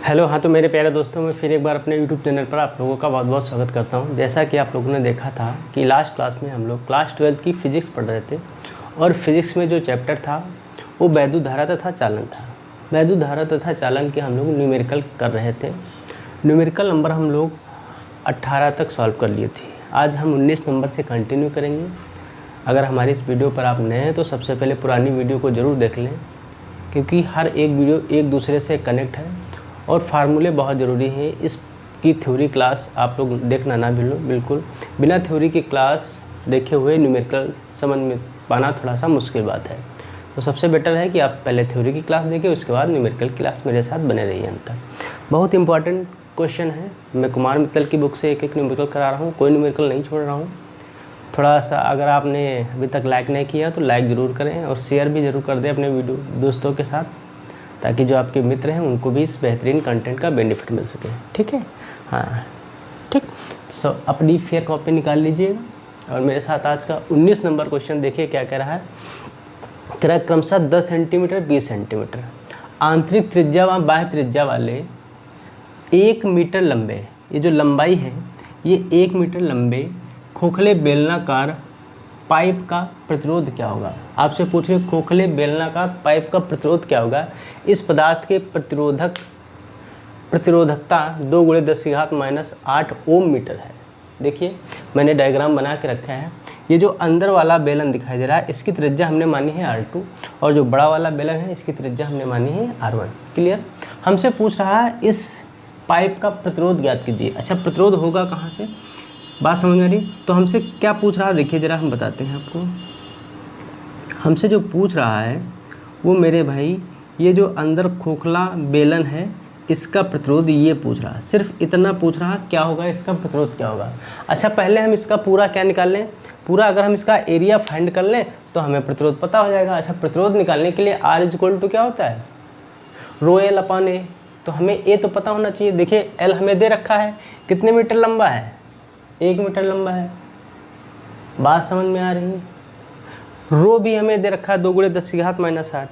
Hello. हाँ, तो मेरे प्यारे दोस्तों, मैं फिर एक बार अपने यूट्यूब चैनल पर आप लोगों का बहुत बहुत स्वागत करता हूं। जैसा कि आप लोगों ने देखा था कि लास्ट क्लास में हम लोग क्लास 12 की फ़िज़िक्स पढ़ रहे थे और फिज़िक्स में जो चैप्टर था वो वैद्युत धारा तथा चालन था। वैद्युत धारा तथा चालन के हम लोग न्यूमेरिकल कर रहे थे। न्यूमेरिकल नंबर हम लोग 18 तक सॉल्व कर लिए थे। आज हम 19 नंबर से कंटिन्यू करेंगे। अगर हमारी इस वीडियो पर आप नए हैं तो सबसे पहले पुरानी वीडियो को ज़रूर देख लें, क्योंकि हर एक वीडियो एक दूसरे से कनेक्ट है और फार्मूले बहुत ज़रूरी हैं। इसकी थ्योरी क्लास आप लोग देखना ना भूलो। बिल्कुल बिना थ्योरी की क्लास देखे हुए न्यूमेरिकल समझ में पाना थोड़ा सा मुश्किल बात है। तो सबसे बेटर है कि आप पहले थ्योरी की क्लास देखें, उसके बाद न्यूमेरिकल क्लास मेरे साथ बने रहिए अंत तक। बहुत इंपॉर्टेंट क्वेश्चन है। मैं कुमार मित्तल की बुक से एक एक न्यूमेरिकल करा रहा हूँ, कोई न्यूमेरिकल नहीं छोड़ रहा हूँ। थोड़ा सा अगर आपने अभी तक लाइक नहीं किया तो लाइक ज़रूर करें और शेयर भी ज़रूर कर दें अपने वीडियो दोस्तों के साथ, ताकि जो आपके मित्र हैं उनको भी इस बेहतरीन कंटेंट का बेनिफिट मिल सके। ठीक है? हाँ ठीक। सो अपनी फेयर कॉपी निकाल लीजिएगा और मेरे साथ आज का 19 नंबर क्वेश्चन देखिए क्या कह रहा है। कह रहा है क्रमशः 10 सेंटीमीटर 20 सेंटीमीटर आंतरिक त्रिज्या व बाह्य त्रिज्या वाले 1 मीटर लंबे, ये जो लंबाई है ये 1 मीटर लंबे खोखले बेलनाकार पाइप का प्रतिरोध क्या होगा। आपसे पूछ रहे खोखले बेलनाकार पाइप का प्रतिरोध क्या होगा। इस पदार्थ के प्रतिरोधकता 2 × 10⁻⁸ ओम मीटर है। देखिए मैंने डायग्राम बना के रखा है। ये जो अंदर वाला बेलन दिखाई दे रहा है इसकी त्रिज्या हमने मानी है R2 और जो बड़ा वाला बेलन है इसकी त्रिज्या हमने मानी है R1। क्लियर? हमसे पूछ रहा है इस पाइप का प्रतिरोध ज्ञात कीजिए। अच्छा, प्रतिरोध होगा कहाँ से, बात समझ में आ रही? तो हमसे क्या पूछ रहा है देखिए ज़रा, हम बताते हैं आपको। हमसे जो पूछ रहा है वो मेरे भाई ये जो अंदर खोखला बेलन है इसका प्रतिरोध ये पूछ रहा है। सिर्फ इतना पूछ रहा है क्या होगा, इसका प्रतिरोध क्या होगा। अच्छा, पहले हम इसका पूरा क्या निकाल लें। पूरा अगर हम इसका एरिया फाइंड कर लें तो हमें प्रतिरोध पता हो जाएगा। अच्छा, प्रतिरोध निकालने के लिए R = क्या होता है, ρL/A। तो हमें A तो पता होना चाहिए। देखिए L हमें दे रखा है, कितने मीटर लंबा है, 1 मीटर लंबा है। बात समझ में आ रही है? रो भी हमें दे रखा है 2 × 10⁻⁸।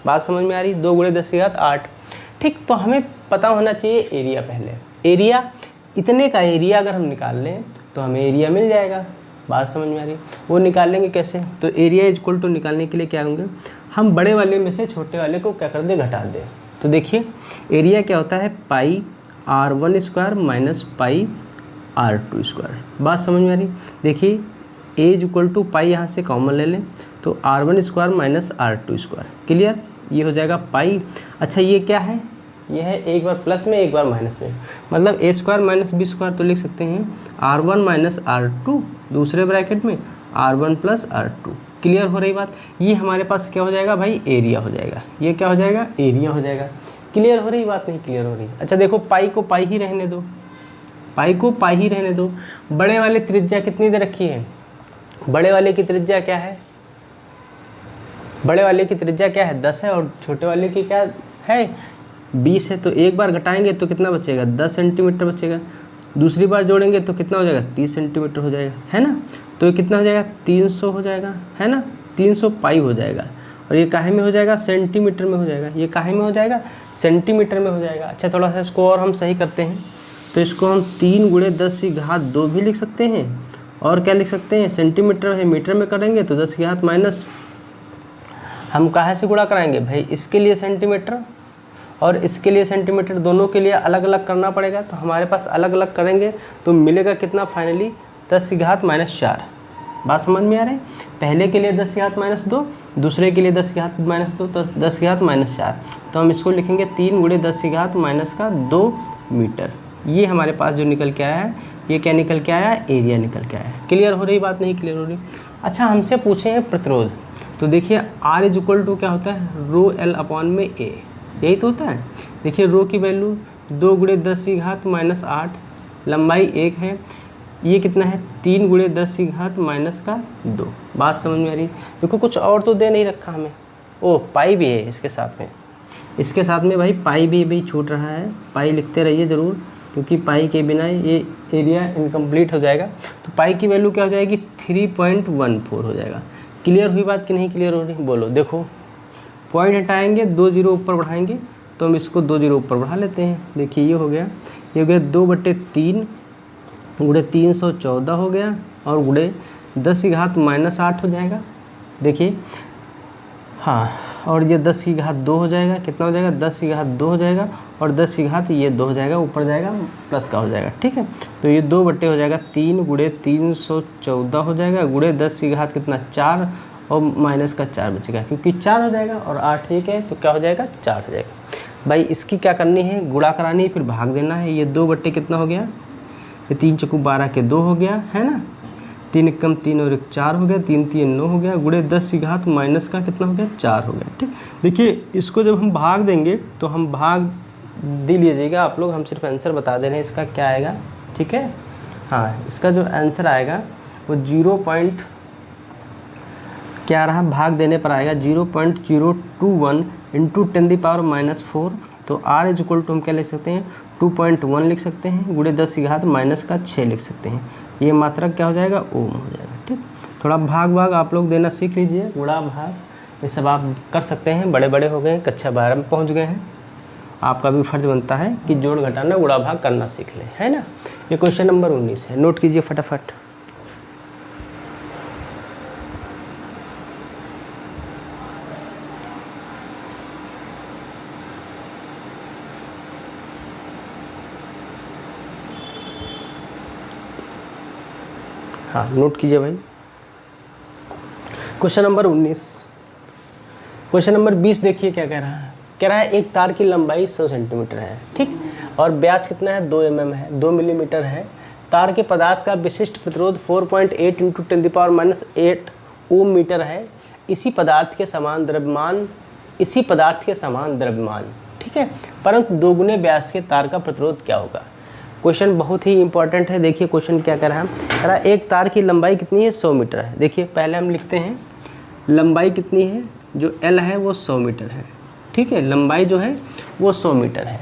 बात समझ में आ रही? 2 × 10⁸। ठीक, तो हमें पता होना चाहिए एरिया। पहले एरिया, इतने का एरिया अगर हम निकाल लें तो हमें एरिया मिल जाएगा। बात समझ में आ रही? वो निकाल लेंगे कैसे, तो एरिया = निकालने के लिए क्या होंगे, हम बड़े वाले में से छोटे वाले को क्या कर दे, घटा दे। तो देखिए एरिया क्या होता है, पाई R1² - पाई R2²। बात समझ में आ रही? देखिए A = पाई, यहाँ से कॉमन ले लें तो R1² - R2²। क्लियर? ये हो जाएगा पाई। अच्छा, ये क्या है, ये है एक बार प्लस में एक बार माइनस में, मतलब A² - B² तो लिख सकते हैं R1 - R2 दूसरे ब्रैकेट में R1 + R2। क्लियर हो रही बात? ये हमारे पास क्या हो जाएगा भाई, एरिया हो जाएगा। ये क्या हो जाएगा, एरिया हो जाएगा। क्लियर हो रही बात, नहीं क्लियर हो रही? अच्छा देखो, पाई को पाई ही रहने दो, पाई को पाई ही रहने दो। बड़े वाले त्रिज्या कितनी दे रखी है, बड़े वाले की त्रिज्या क्या है, बड़े वाले की त्रिज्या क्या है, 10 है और छोटे वाले की क्या है, 20 है। तो एक बार घटाएंगे तो कितना बचेगा, 10 सेंटीमीटर बचेगा। दूसरी बार जोड़ेंगे तो कितना हो जाएगा, 30 सेंटीमीटर हो जाएगा, है ना। तो ये कितना हो जाएगा, 300 हो जाएगा, है ना। 300 पाई हो जाएगा और ये काहे में हो जाएगा, सेंटीमीटर में हो जाएगा। ये काहे में हो जाएगा, सेंटीमीटर में हो जाएगा। अच्छा, थोड़ा सा इसको और हम सही करते हैं तो इसको हम 3 × 10⁻² भी लिख सकते हैं और क्या लिख सकते हैं, सेंटीमीटर है मीटर में करेंगे तो 10⁻⁻। हम कहाँ से गुणा कराएंगे भाई, इसके लिए सेंटीमीटर और इसके लिए सेंटीमीटर, दोनों के लिए अलग अलग करना पड़ेगा। तो हमारे पास अलग अलग करेंगे तो मिलेगा कितना, फाइनली 10⁻⁻4। बात समझ में आ रही? पहले के लिए 10⁻⁻2, दूसरे के लिए 10⁻⁻2, तो 10⁻⁻4। तो हम इसको लिखेंगे 3 × 10⁻⁻2 मीटर। ये हमारे पास जो निकल के आया है, ये क्या निकल के आया, एरिया निकल के आया है। क्लियर हो रही बात, नहीं क्लियर हो रही? अच्छा, हमसे पूछे हैं प्रतिरोध। तो देखिए R = क्या होता है, ρL/A, यही तो होता है। देखिए रो की वैल्यू 2 × 10⁻⁻8, लंबाई 1 है, ये कितना है, 3 × 10⁻⁻2। बात समझ में आ रही? देखो कुछ और तो दे नहीं रखा हमें। ओह, पाई भी है इसके साथ में, इसके साथ में भाई पाई भी छूट रहा है। पाई लिखते रहिए ज़रूर, क्योंकि पाई के बिना ये एरिया इनकम्प्लीट हो जाएगा। तो पाई की वैल्यू क्या हो जाएगी, 3.14 हो जाएगा। क्लियर हुई बात कि नहीं क्लियर हो रही, बोलो। देखो पॉइंट हटाएंगे, 2 जीरो ऊपर बढ़ाएंगे तो हम इसको 2 जीरो ऊपर बढ़ा लेते हैं। देखिए ये हो गया 2/3 गुणे 314 हो गया और गुणे 10 की घात -8 हो जाएगा। देखिए हाँ, और ये 10 की घात 2 हो जाएगा। कितना हो जाएगा? 10 की घात 2 हो जाएगा और 10 की घात ये 2 हो जाएगा, ऊपर जाएगा प्लस का हो जाएगा। ठीक है, तो ये 2 बट्टे हो जाएगा 3 गुणे 314 हो जाएगा गुणे 10 की घात कितना 4 और माइनस का 4 बचेगा, क्योंकि 4 हो जाएगा और 8 एक है तो क्या हो जाएगा? 4 हो जाएगा। भाई इसकी क्या करनी है? गुणा करानी है, फिर भाग देना है। ये 2 बट्टे कितना हो गया? ये 3 चौको 12 के 2 हो गया है ना, 3 एकम 3 और 1 4 हो गया, 3 3 9 हो गया गुणे 10 की घात माइनस का कितना हो गया? 4 हो गया। ठीक, देखिए इसको जब हम भाग देंगे तो हम भाग दे लीजिएगा आप लोग, हम सिर्फ आंसर बता दे रहे हैं इसका क्या आएगा। ठीक है, हाँ इसका जो आंसर आएगा वो 0. क्या रहा? भाग देने पर आएगा 0.021 इंटू 10⁻⁻4। तो r इज इक्वल टू हम क्या लिख सकते हैं? 2.1 लिख सकते हैं गुणे 10 की घात माइनस का 6 लिख सकते हैं। ये मात्रक क्या हो जाएगा? ओम हो जाएगा। ठीक, थोड़ा भाग आप लोग देना सीख लीजिए, गुणा भाग ये सब आप कर सकते हैं। बड़े बड़े हो गए, कक्षा 12 में पहुंच गए हैं, आपका भी फर्ज बनता है कि जोड़ घटाना गुणा भाग करना सीख लें, है ना। ये क्वेश्चन नंबर 19 है, नोट कीजिए फटाफट। हाँ नोट कीजिए भाई। Question number 19। क्वेश्चन नंबर 20 देखिए क्या कह रहा है। कह रहा है एक तार की लंबाई 100 सेंटीमीटर है, ठीक, और व्यास कितना है? 2 mm है, 2 मिलीमीटर है। तार के पदार्थ का विशिष्ट प्रतिरोध 4.8 इंटू 10⁻⁸ ओम मीटर है। इसी पदार्थ के समान द्रव्यमान, ठीक है, परंतु 2 गुने व्यास के तार का प्रतिरोध क्या होगा? क्वेश्चन बहुत ही इंपॉर्टेंट है। देखिए क्वेश्चन क्या कह रहा है। कह रहा है एक तार की लंबाई कितनी है? 100 मीटर है। देखिए पहले हम लिखते हैं लंबाई कितनी है, जो L है वो 100 मीटर है। ठीक है, लंबाई जो है वो 100 मीटर है।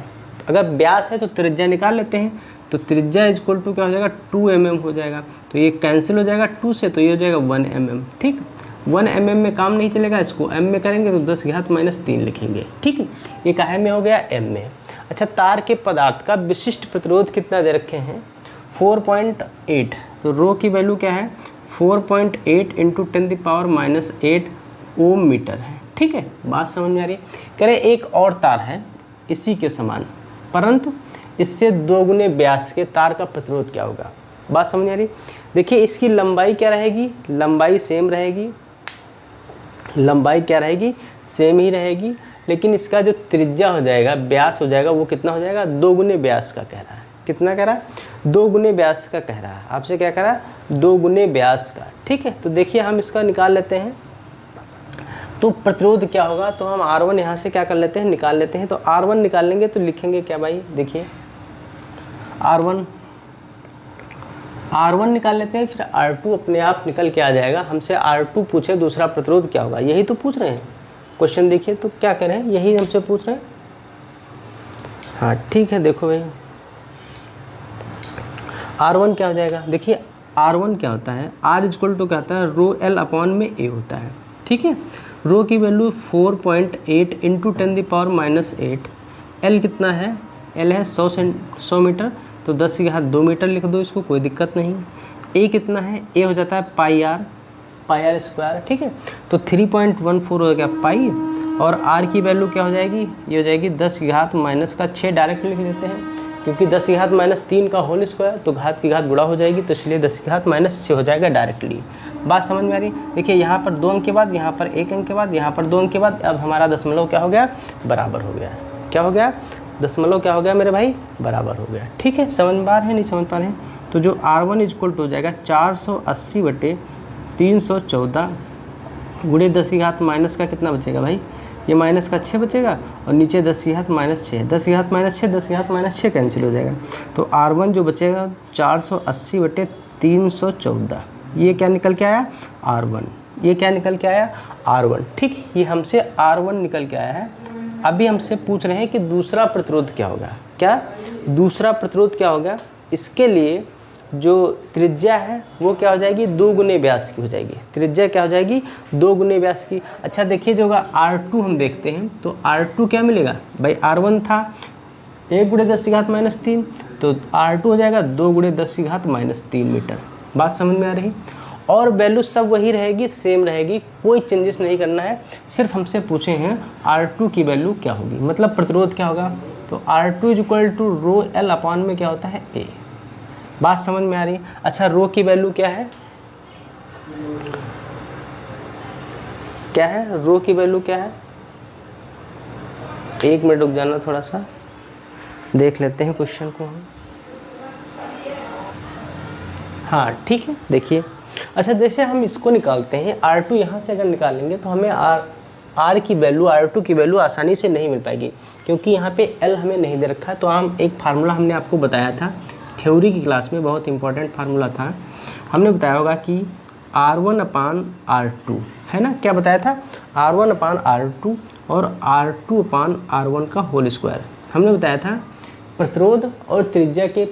अगर व्यास है तो त्रिज्या निकाल लेते हैं। तो त्रिज्या इज इक्वल टू क्या हो जाएगा? 2 mm हो जाएगा। तो ये कैंसिल हो जाएगा 2 से, तो ये हो जाएगा 1 mm। ठीक, 1 mm में काम नहीं चलेगा, इसको m में करेंगे तो 10 की घात -3 लिखेंगे। ठीक है, ये काहे में हो गया? m में। अच्छा, तार के पदार्थ का विशिष्ट प्रतिरोध कितना दे रखे हैं? 4.8। तो रो की वैल्यू क्या है? 4.8 इंटू 10⁻⁸ ओम मीटर है। ठीक है, बात समझ में आ रही है। कह रहे एक और तार है इसी के समान, परंतु इससे 2 गुने व्यास के तार का प्रतिरोध क्या होगा? बात समझ में आ रही। देखिए इसकी लंबाई क्या रहेगी? लंबाई सेम रहेगी, लंबाई क्या रहेगी? सेम ही रहेगी, लेकिन इसका जो त्रिज्या हो जाएगा, व्यास हो जाएगा, वो कितना हो जाएगा? 2 गुने व्यास का कह रहा है। कितना कह रहा है? 2 गुने व्यास का कह रहा है। आपसे क्या कह रहा है? 2 गुने व्यास का। ठीक है, तो देखिए हम इसका निकाल लेते हैं। तो प्रतिरोध क्या होगा? तो हम R1 यहाँ से क्या कर लेते हैं? निकाल लेते हैं। तो R1 निकाल लेंगे तो लिखेंगे क्या भाई? देखिए R1 निकाल लेते हैं, फिर R2 अपने आप निकल के आ जाएगा। हमसे R2 पूछे दूसरा प्रतिरोध क्या होगा, यही तो पूछ रहे हैं क्वेश्चन। देखिए तो क्या कह रहे हैं, यही हमसे पूछ रहे हैं। हाँ ठीक है, देखो भाई R1 क्या हो जाएगा? देखिए R1 क्या होता है? R इक्वल टू क्या होता है? रो L अपॉन में A होता है। ठीक है, रो की वैल्यू 4.8 इंटू 10⁻⁸। L कितना है? L है 100 मीटर, तो 10 की घात 2 मीटर लिख दो, इसको कोई दिक्कत नहीं। A कितना है? A हो जाता है पाई r स्क्वायर। ठीक है, तो 3.14 हो गया पाई, और r की वैल्यू क्या हो जाएगी? ये हो जाएगी 10 की घात -6। डायरेक्ट लिख देते हैं, क्योंकि 10 की घात -3 का होल स्क्वायर, तो घात की घात गुणा हो जाएगी, तो इसलिए 10 की घात -6 हो जाएगा डायरेक्टली। बात समझ में आ रही? देखिए यहाँ पर 2 अंक के बाद, यहाँ पर 1 अंक के बाद, यहाँ पर 2 अंक के बाद, अब हमारा दशमलव क्या हो गया? बराबर हो गया। क्या हो गया? दशमलव क्या हो गया मेरे भाई? बराबर हो गया। ठीक है, समझ पा रहे हैं? नहीं समझ पा रहे हैं? तो जो R1 इक्वल टू हो जाएगा 480/314 गुणे 10 की घात माइनस का कितना बचेगा भाई? ये माइनस का 6 बचेगा, और नीचे 10 की घात -6, 10 की घात -6, 10 की घात -6 कैंसिल हो जाएगा। तो R1 जो बचेगा 480/314। ये क्या निकल के आया? R1। ये क्या निकल के आया? R1। ठीक, ये हमसे R1 निकल के आया है। अभी हमसे पूछ रहे हैं कि दूसरा प्रतिरोध क्या होगा। क्या दूसरा प्रतिरोध क्या होगा? इसके लिए जो त्रिज्या है वो क्या हो जाएगी, 2 गुने व्यास की हो जाएगी। त्रिज्या क्या हो जाएगी, 2 गुने व्यास की। अच्छा देखिए जो होगा R2 हम देखते हैं तो R2 क्या मिलेगा भाई, R1 था 1 × 10⁻³ तो R2 हो जाएगा 2 × 10⁻³ मीटर। बात समझ में आ रही। और वैल्यू सब वही रहेगी, सेम रहेगी, कोई चेंजेस नहीं करना है। सिर्फ हमसे पूछे हैं R2 की वैल्यू क्या होगी, मतलब प्रतिरोध क्या होगा। तो R2 = ρL अपॉन में क्या होता है A। बात समझ में आ रही है। अच्छा रो की वैल्यू क्या है, क्या है रो की वैल्यू क्या है, 1 मिनट रुक जाना, थोड़ा सा देख लेते हैं क्वेश्चन को हम। हाँ ठीक है देखिए। अच्छा जैसे हम इसको निकालते हैं R2 यहाँ से अगर निकालेंगे तो हमें R की वैल्यू, R2 की वैल्यू आसानी से नहीं मिल पाएगी, क्योंकि यहाँ पे L हमें नहीं दे रखा है। तो हम एक फार्मूला हमने आपको बताया था थ्योरी की क्लास में, बहुत इंपॉर्टेंट फार्मूला था, हमने बताया होगा कि R1/R2 है ना, क्या बताया था, R1/R2 और R2/R1 का होल स्क्वायर। हमने बताया था प्रतिरोध और त्रिज्या के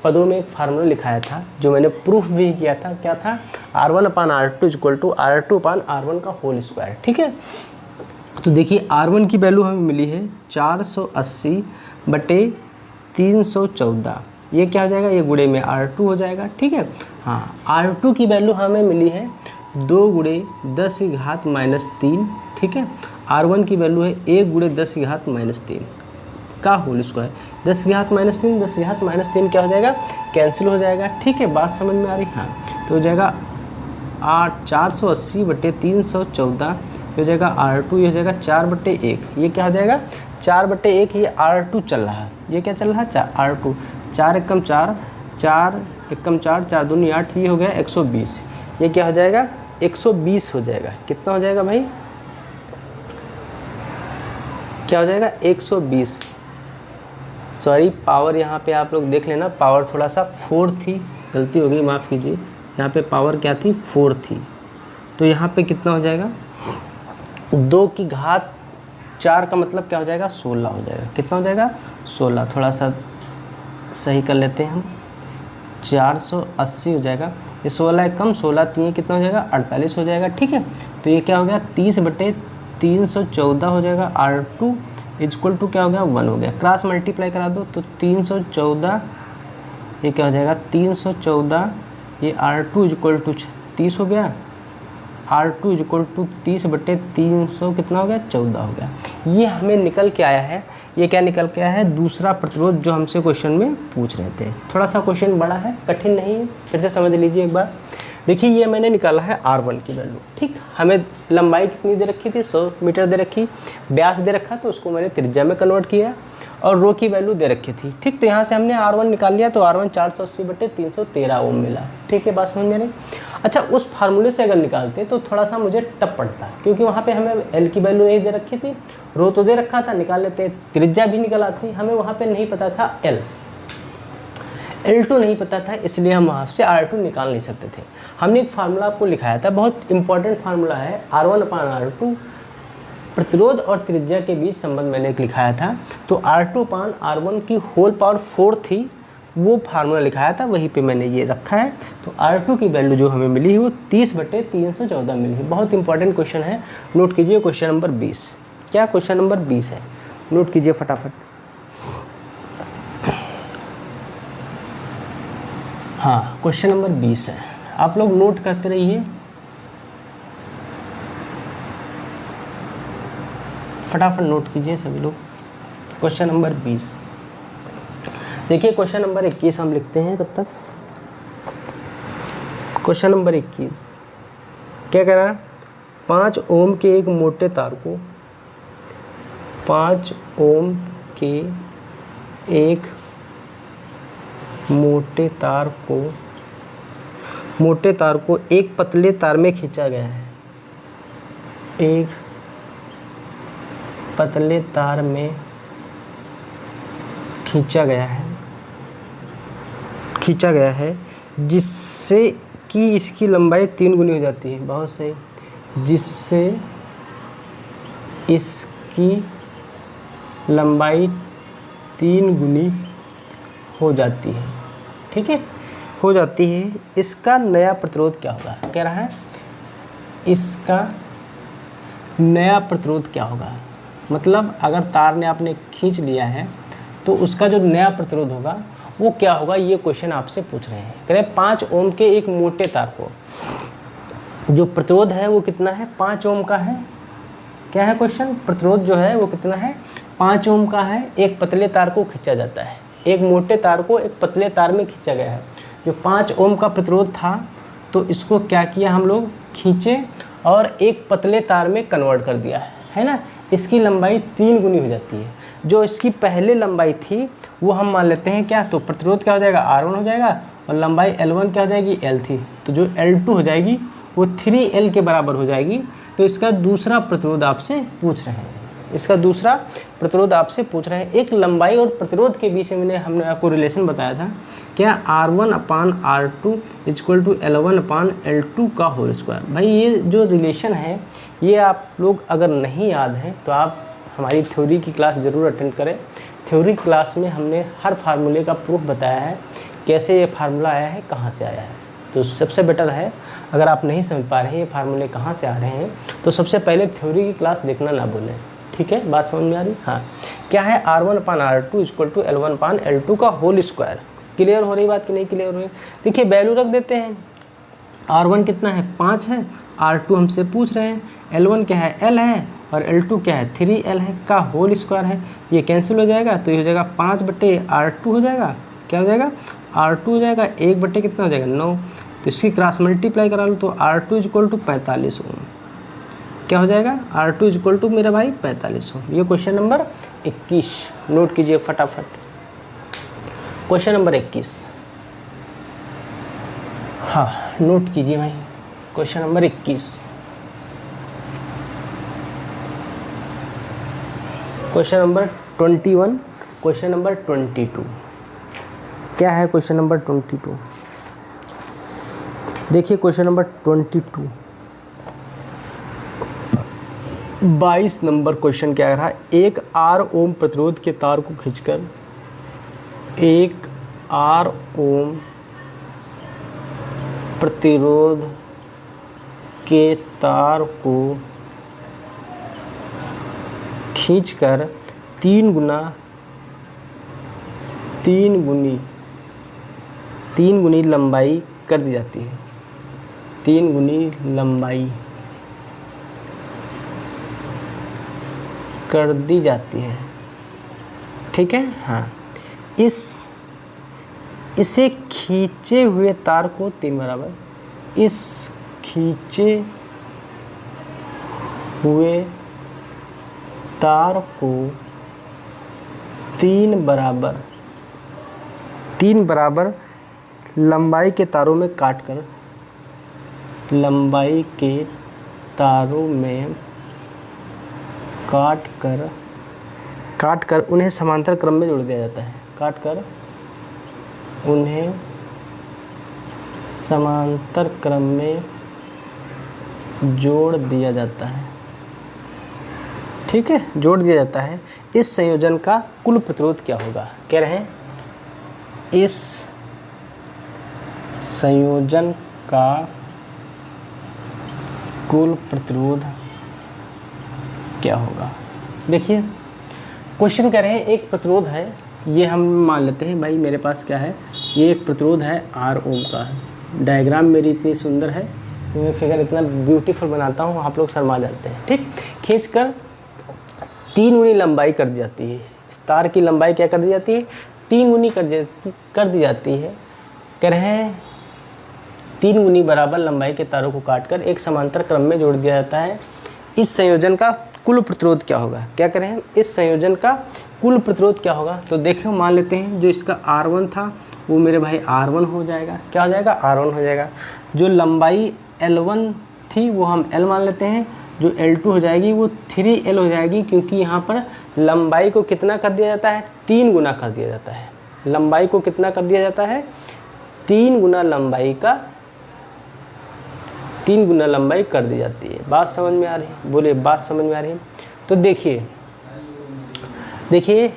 पदों में एक फार्मूला लिखाया था जो मैंने प्रूफ भी किया था, क्या था, R1/R2 = R2/R1 का होल स्क्वायर। ठीक है, तो देखिए R1 की वैल्यू हमें मिली है 480/314। ये क्या हो जाएगा, ये गुणे में R2 हो जाएगा। ठीक है, हाँ R2 की वैल्यू हमें मिली है 2 × 10⁻³ ठीक है। R1 की वैल्यू है 1 × 10⁻³ का होल स्क्वायर। 10⁻³ 10⁻³ क्या हो जाएगा, कैंसिल हो जाएगा। ठीक है, बात समझ में आ रही। हाँ तो हो जाएगा 480/314, ये हो जाएगा R2, ये हो जाएगा 4/1। ये क्या हो जाएगा 4/1, ये R2 चल रहा है, ये क्या चल रहा है R2। 4 एकम 4, 4 एकम 4, 4 दूनी 8, ये हो गया 120। ये क्या हो जाएगा 120 हो जाएगा। कितना हो जाएगा भाई, क्या हो जाएगा 120। सॉरी पावर यहाँ पे आप लोग देख लेना, पावर थोड़ा सा 4 थी, गलती हो गई, माफ़ कीजिए। यहाँ पे पावर क्या थी, 4 थी। तो यहाँ पे कितना हो जाएगा, 2 की घात 4 का मतलब क्या हो जाएगा 16 हो जाएगा। कितना हो जाएगा 16, थोड़ा सा सही कर लेते हैं हम, 480 हो जाएगा। ये 16 कम 16 3 कितना हो जाएगा 48 हो जाएगा। ठीक है, तो ये क्या हो गया 30/314 हो जाएगा। R2 = क्या हो गया 1 हो गया, क्रॉस मल्टीप्लाई करा दो तो 314, ये क्या हो जाएगा 314, ये R2 = 30 हो गया। R2 = 30/300 कितना हो गया 14 हो गया। ये हमें निकल के आया है, ये क्या निकल के आया है, दूसरा प्रतिरोध जो हमसे क्वेश्चन में पूछ रहे थे। थोड़ा सा क्वेश्चन बड़ा है, कठिन नहीं है, फिर से समझ लीजिए एक बार। देखिए ये मैंने निकाला है R1 की वैल्यू। ठीक, हमें लंबाई कितनी दे रखी थी, 100 मीटर दे रखी, व्यास दे रखा तो उसको मैंने त्रिज्या में कन्वर्ट किया, और रो की वैल्यू दे रखी थी। ठीक, तो यहाँ से हमने R1 निकाल लिया तो R1 480/313 ओम मिला। ठीक है, बात समझ में नहीं। अच्छा उस फार्मूले से अगर निकालते तो थोड़ा सा मुझे टफ पड़ता, क्योंकि वहाँ पे हमें L की वैल्यू नहीं दे रखी थी, रो तो दे रखा था, निकाल लेते, त्रिज्या भी निकल आती, हमें वहाँ पे नहीं पता था L2 नहीं पता था, इसलिए हम वहाँ से R2 निकाल नहीं सकते थे। हमने एक फार्मूला आपको लिखाया था, बहुत इंपॉर्टेंट फार्मूला है, R1/R2 प्रतिरोध और त्रिज्या के बीच संबंध मैंने एक लिखाया था। तो R2/R1 की होल पावर 4 थी, वो फार्मूला लिखाया था, वहीं पे मैंने ये रखा है। तो R2 की वैल्यू जो हमें मिली है वो 30/314 मिली है। बहुत इंपॉर्टेंट क्वेश्चन है, नोट कीजिए क्वेश्चन नंबर 20। क्या क्वेश्चन नंबर 20 है, नोट कीजिए फटाफट। हाँ क्वेश्चन नंबर 20 है, आप लोग नोट करते रहिए फटाफट, नोट कीजिए सभी लोग। क्वेश्चन नंबर 20 देखिए, क्वेश्चन नंबर 21 हम लिखते हैं तब तक। क्वेश्चन नंबर 21 क्या कह रहा है, 5 ओम के एक मोटे तार को, 5 ओम के एक मोटे तार को एक पतले तार में खींचा गया है, एक पतले तार में खींचा गया है जिससे कि इसकी लंबाई 3 गुनी हो जाती है। बहुत सही, जिससे इसकी लंबाई 3 गुनी हो जाती है। ठीक है, हो जाती है, इसका नया प्रतिरोध क्या होगा, कह रहा है इसका नया प्रतिरोध क्या होगा। मतलब अगर तार ने आपने खींच लिया है तो उसका जो नया प्रतिरोध होगा वो क्या होगा, ये क्वेश्चन आपसे पूछ रहे हैं। कह रहे हैं 5 ओम के एक मोटे तार को जो प्रतिरोध है वो कितना है, 5 ओम का है। क्या है क्वेश्चन, प्रतिरोध जो है वो कितना है, 5 ओम का है। एक पतले तार को खींचा जाता है, एक मोटे तार को एक पतले तार में खींचा गया है। जो 5 ओम का प्रतिरोध था तो इसको क्या किया हम लोग, खींचे और एक पतले तार में कन्वर्ट कर दिया है ना। इसकी लंबाई 3 गुनी हो जाती है। जो इसकी पहले लंबाई थी वो हम मान लेते हैं क्या, तो प्रतिरोध क्या हो जाएगा, R1 हो जाएगा और लंबाई L1 क्या हो जाएगी, L थी। तो जो L2 हो जाएगी वो 3L के बराबर हो जाएगी। तो इसका दूसरा प्रतिरोध आपसे पूछ रहे हैं, इसका दूसरा प्रतिरोध आपसे पूछ रहे हैं। एक लंबाई और प्रतिरोध के बीच में हमने आपको रिलेशन बताया था, क्या R1/R2 = L1/L2 का होल स्क्वायर। भाई ये जो रिलेशन है ये आप लोग अगर नहीं याद हैं तो आप हमारी थ्योरी की क्लास ज़रूर अटेंड करें। थ्योरी क्लास में हमने हर फार्मूले का प्रूफ बताया है, कैसे ये फार्मूला आया है, कहाँ से आया है। तो सबसे बेटर है अगर आप नहीं समझ पा रहे हैं ये फार्मूले कहाँ से आ रहे हैं तो सबसे पहले थ्योरी की क्लास देखना ना भूलें। ठीक है, बात समझ में आ रही। हाँ, क्या है R1/R2 = L1/L2 का होल स्क्वायर। क्लियर हो रही बात कि नहीं क्लियर हो रही। देखिए वैल्यू रख देते हैं। R1 कितना है, 5 है। R2 हमसे पूछ रहे हैं, L1 क्या है, L है, और L2 क्या है, 3L है, का होल स्क्वायर है। ये कैंसिल हो जाएगा तो ये हो जाएगा 5/R2 हो जाएगा। क्या हो जाएगा, R2 हो जाएगा 1 कितना हो जाएगा, 9। तो इसकी क्रॉस मल्टीप्लाई करा लो तो R2 = 45 ओम। क्या हो जाएगा, R2 = मेरा भाई 45 ओम। ये क्वेश्चन नंबर 21 नोट कीजिए फटाफट। क्वेश्चन नंबर 21, हाँ नोट कीजिए भाई। Question number 21, question number 21, question number 22। क्या है क्वेश्चन नंबर 22, देखिए क्वेश्चन नंबर 22 22 नंबर क्वेश्चन क्या रहा। एक R ओम प्रतिरोध के तार को खींचकर एक R ओम प्रतिरोध के तार को खींचकर 3 गुनी लंबाई कर दी जाती है। 3 गुनी लंबाई कर दी जाती है। ठीक है, हाँ। इसे खींचे हुए तार को 3 बराबर, इस खींचे हुए तार को 3 बराबर लंबाई के तारों में काटकर, लंबाई के तारों में काट कर उन्हें समांतर क्रम में जोड़ दिया जाता है। काट कर उन्हें समांतर क्रम में जोड़ दिया जाता है। ठीक है, जोड़ दिया जाता है। इस संयोजन का कुल प्रतिरोध क्या होगा, कह रहे हैं इस संयोजन का कुल प्रतिरोध क्या होगा। देखिए क्वेश्चन कह रहे हैं एक प्रतिरोध है, ये हम मान लेते हैं भाई मेरे पास क्या है, ये एक प्रतिरोध है R ओम का। डायग्राम मेरी इतनी सुंदर है, मैं फिगर इतना ब्यूटीफुल बनाता हूँ आप लोग शर्मा जाते हैं। ठीक, खींचकर 3 गुनी लंबाई कर दी जाती है। इस तार की लंबाई क्या कर दी जाती है, 3 गुनी कर दी जाती है। कह रहे हैं 3 गुनी बराबर लंबाई के तारों को काटकर एक समांतर क्रम में जोड़ दिया जाता है। इस संयोजन का कुल प्रतिरोध क्या होगा, क्या कह रहे हैं इस संयोजन का कुल प्रतिरोध क्या होगा। तो देखो मान लेते हैं जो इसका R1 था वो मेरे भाई R1 हो जाएगा। क्या हो जाएगा, R1 हो जाएगा। जो लंबाई L1 थी वो हम L मान लेते हैं। जो L2 हो जाएगी वो 3L हो जाएगी, क्योंकि यहाँ पर लंबाई को कितना कर दिया जाता है, 3 गुना कर दिया जाता है। लंबाई को कितना कर दिया जाता है, 3 गुना लंबाई का 3 गुना लंबाई कर दी जाती है। बात समझ में आ रही है, बोले बात समझ में आ रही है। तो देखिए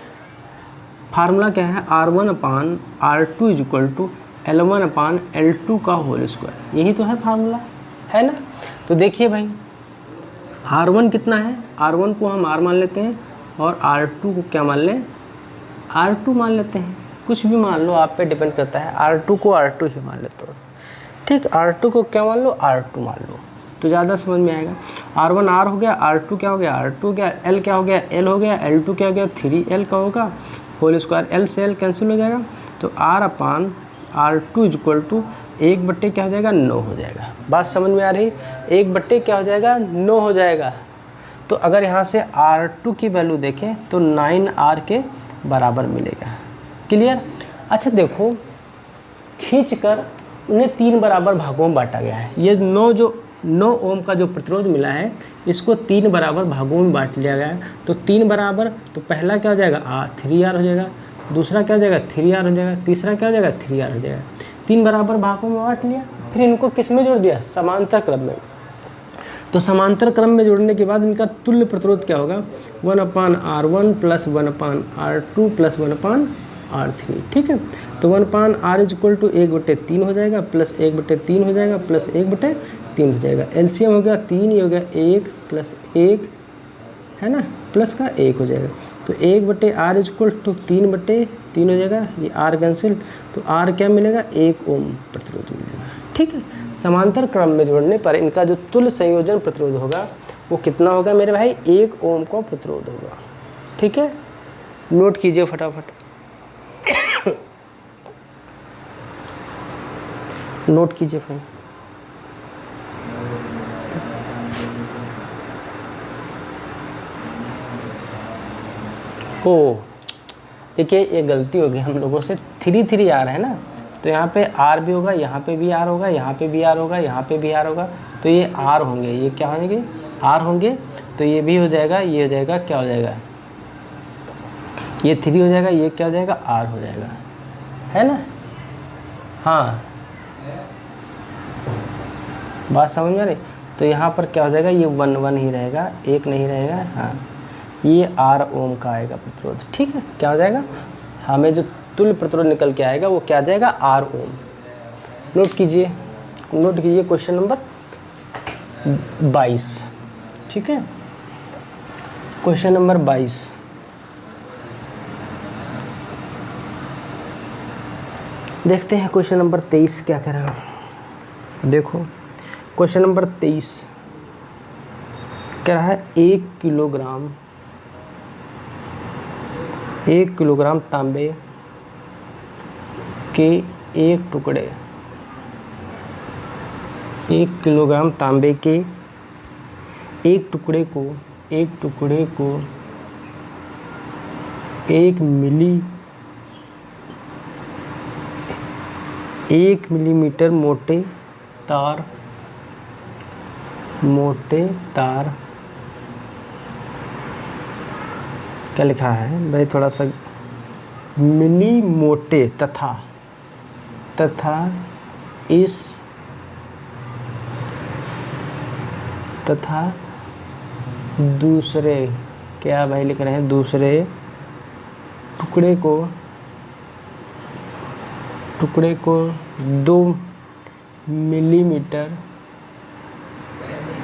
फार्मूला क्या है, R1/R2 = L1/L2 का होल स्क्वायर, यही तो है फार्मूला, है ना। तो देखिए भाई R1 कितना है, R1 को हम R मान लेते हैं और R2 को क्या मान लें, R2 मान लेते हैं। कुछ भी मान लो, आप पे डिपेंड करता है, R2 को R2 ही मान लेते हो, ठीक। R2 को क्या मान लो, R2 मान लो, तो ज़्यादा समझ में आएगा। R1 R हो गया, R2 क्या हो गया, R2 हो गया, L क्या हो गया, L हो गया, L2 क्या हो गया, 3L का होगा, होल स्क्वायर, L से L कैंसिल हो जाएगा, तो R/R2 इक्वल टू 1/, क्या हो जाएगा, 9 हो जाएगा। बात समझ में आ रही, 1/, क्या हो जाएगा, 9 हो जाएगा। तो अगर यहाँ से R2 की वैल्यू देखें तो 9R के बराबर मिलेगा। क्लियर। अच्छा देखो, खींच कर उन्हें 3 बराबर भागों में बांटा गया है। ये 9 ओम का जो प्रतिरोध मिला है, इसको 3 बराबर भागों में बांट लिया गया है। तो 3 बराबर, तो पहला क्या हो जाएगा, 3R हो जाएगा, दूसरा क्या हो जाएगा, 3R हो जाएगा, तीसरा क्या हो जाएगा, 3R हो जाएगा। 3 बराबर भागों में बांट लिया, फिर इनको किस में जोड़ दिया, समांतर क्रम में। तो समांतर क्रम में जोड़ने के बाद इनका तुल्य प्रतिरोध क्या होगा, 1/R1 + 1/R2 + 1/R3, ठीक है। तो 1/R इक्वल टू 1/3 हो जाएगा, प्लस 1/3 हो जाएगा, प्लस 1/3 हो जाएगा। एलसीएम हो गया 3, ये हो गया 1 + 1, है ना, प्लस का 1 हो जाएगा। तो 1/R इक्वल टू 3/3 हो जाएगा, ये R कैंसिल, तो R क्या मिलेगा, 1 ओम प्रतिरोध मिलेगा, ठीक है। समांतर क्रम में जोड़ने पर इनका जो तुल्य संयोजन प्रतिरोध होगा वो कितना होगा मेरे भाई, 1 ओम का प्रतिरोध होगा, ठीक है। नोट कीजिए फटाफट, नोट कीजिए भाई। ओ देखिए, ये गलती हो गई हम लोगों से, 3 R है ना, तो यहाँ पे R भी होगा, यहाँ पे भी R होगा, यहाँ पे भी R होगा, यहाँ पे भी R होगा, तो ये R होंगे, ये क्या होंगे, R होंगे। तो ये भी हो जाएगा, ये हो जाएगा, क्या हो जाएगा, ये 3 हो जाएगा, ये क्या हो जाएगा, R हो जाएगा, है ना। हाँ, बात समझ में आ रही। तो यहाँ पर क्या हो जाएगा, ये 1 ही रहेगा, 1 नहीं रहेगा, हाँ, ये R ओम का आएगा प्रतिरोध, ठीक है। क्या हो जाएगा, हमें जो तुल्य प्रतिरोध निकल के आएगा वो क्या आ जाएगा, R ओम। नोट कीजिए, नोट कीजिए क्वेश्चन नंबर 22, ठीक है। क्वेश्चन नंबर 22, देखते हैं क्वेश्चन नंबर 23 क्या कह रहा है। देखो क्वेश्चन नंबर 23 कह रहा है 1 किलोग्राम तांबे के एक टुकड़े, 1 किलोग्राम तांबे के एक टुकड़े को 1 मिलीमीटर मोटे तार क्या लिखा है भाई, थोड़ा सा मिली मोटे तथा दूसरे, क्या भाई लिख रहे हैं, दूसरे टुकड़े को 2 मिलीमीटर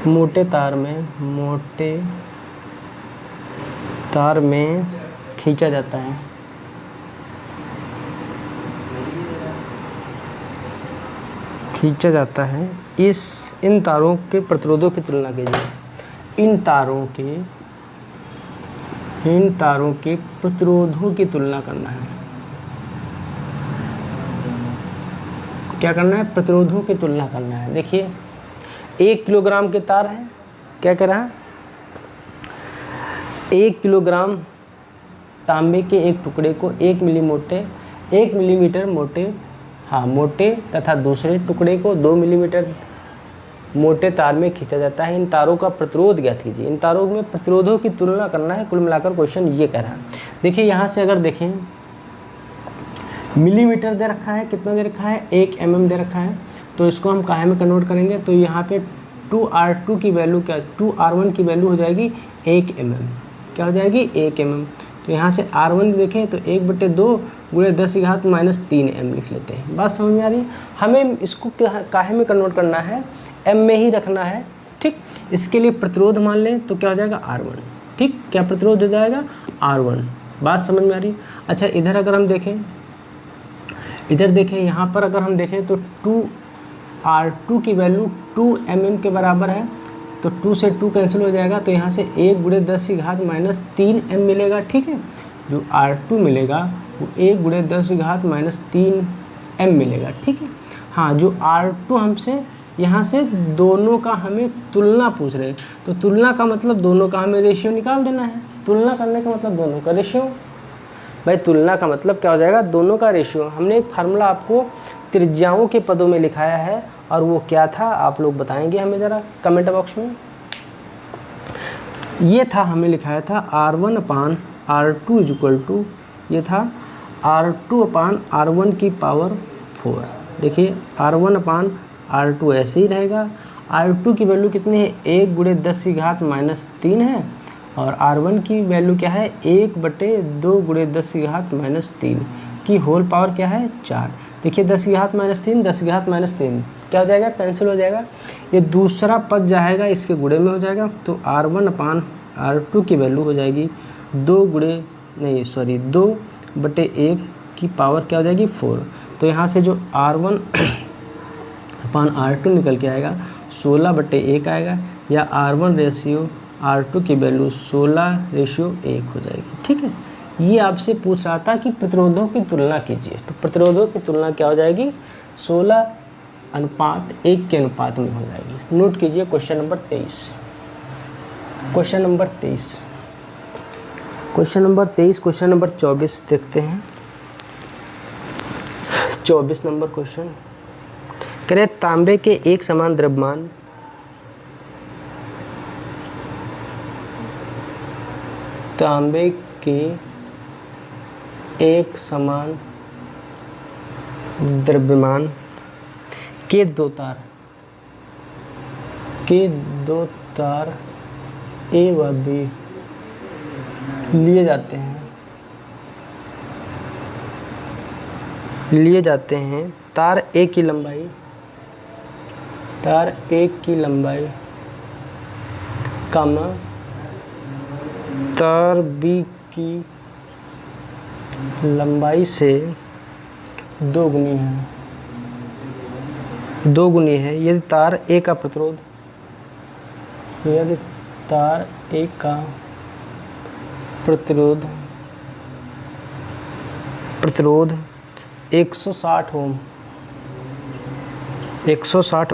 मोटे तार में खींचा जाता है। इन तारों के प्रतिरोधों की तुलना कीजिए। इन तारों के प्रतिरोधों की तुलना करना है। क्या करना है, प्रतिरोधों की तुलना करना है। देखिए 1 किलोग्राम के तार हैं, क्या कह रहा है, 1 किलोग्राम तांबे के एक टुकड़े को 1 मिलीमीटर मोटे तथा दूसरे टुकड़े को 2 मिलीमीटर मोटे तार में खींचा जाता है। इन तारों का प्रतिरोध ज्ञात कीजिए। इन तारों में प्रतिरोधों की तुलना करना है। कुल मिलाकर क्वेश्चन ये कह रहा है। देखिए यहाँ से अगर देखें, मिलीमीटर दे रखा है, कितना दे रखा है, 1 mm दे रखा है, तो इसको हम काहे में कन्वर्ट करेंगे, तो यहाँ पे 2R2 की वैल्यू क्या, 2R1 की वैल्यू हो जाएगी 1 mm, क्या हो जाएगी 1 mm। तो यहाँ से R1 देखें तो 1/2 गुणे 10⁻³ m लिख लेते हैं। बात समझ में आ रही है? हमें इसको काहे में कन्वर्ट करना है, m में ही रखना है। ठीक, इसके लिए प्रतिरोध मान लें तो क्या हो जाएगा R1। ठीक, क्या प्रतिरोध हो जाएगा R1। बात समझ में आ रही है? अच्छा, इधर अगर हम देखें, इधर देखें, यहाँ पर अगर हम देखें तो R2 की वैल्यू 2 mm के बराबर है, तो 2 से 2 कैंसिल हो जाएगा, तो यहाँ से 1 × 10⁻³ m मिलेगा। ठीक है, जो R2 मिलेगा वो 1 × 10⁻³ m मिलेगा। ठीक है, हाँ, जो R2 हमसे यहाँ से दोनों का हमें तुलना पूछ रहे हैं, तो तुलना का मतलब दोनों का हमें रेशियो निकाल देना है। तुलना करने का मतलब दोनों का रेशियो। भाई तुलना का मतलब क्या हो जाएगा, दोनों का रेशियो। हमने एक फार्मूला आपको त्रिज्याओं के पदों में लिखाया है, और वो क्या था आप लोग बताएंगे हमें ज़रा कमेंट बॉक्स में। ये था, हमें लिखाया था R1/R2 = ये था R2/R1 की पावर 4। देखिए R1/R2 ऐसे ही रहेगा। R2 की वैल्यू कितनी है, 1 × 10⁻³ है, और R1 की वैल्यू क्या है, 1/2 × 10⁻³ की होल पावर क्या है, 4। देखिए 10⁻³ 10⁻³ क्या हो जाएगा, कैंसिल हो जाएगा। ये दूसरा पद जाएगा इसके गुणे में हो जाएगा, तो R1/R2 की वैल्यू हो जाएगी 2/1 की पावर क्या हो जाएगी, 4। तो यहाँ से जो R1/R2 निकल के आएगा 16/1 आएगा, या R1/R2 की वैल्यू 16:1 हो जाएगी। ठीक है, ये आपसे पूछ रहा था कि प्रतिरोधों की तुलना कीजिए, तो प्रतिरोधों की तुलना क्या हो जाएगी, 16:1 के अनुपात में हो जाएगी। नोट कीजिए question number 23। Question number 23, question number 23, question number 24 देखते हैं। 24 नंबर क्वेश्चन कह रहे तांबे के एक समान द्रव्यमान तांबे के एक समान द्रव्यमान के दो तार A व B लिए जाते हैं। तार A की लंबाई कमा तार B की लंबाई से 2 गुनी है। यदि तार A का प्रतिरोध 160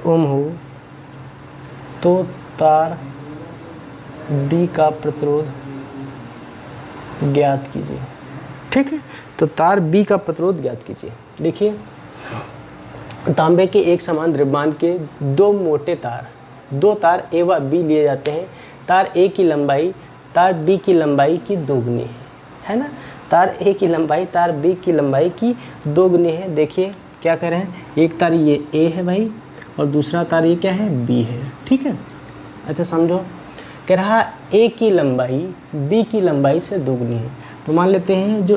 ओम हो, तो तार B का प्रतिरोध ज्ञात कीजिए। ठीक है, तो तार B का प्रतिरोध ज्ञात कीजिए। देखिए तांबे के एक समान द्रव्यमान के दो तार A व B लिए जाते हैं। तार A की लंबाई तार B की लंबाई की 2 गुनी है ना। तार A की लंबाई तार B की लंबाई की 2 गुनी है। देखिए क्या कह रहे हैं, एक तार ये A है भाई, और दूसरा तार ये क्या है, B है। ठीक है, अच्छा समझो, कह रहा A की लंबाई B की लंबाई से 2 गुनी है। तो मान लेते हैं जो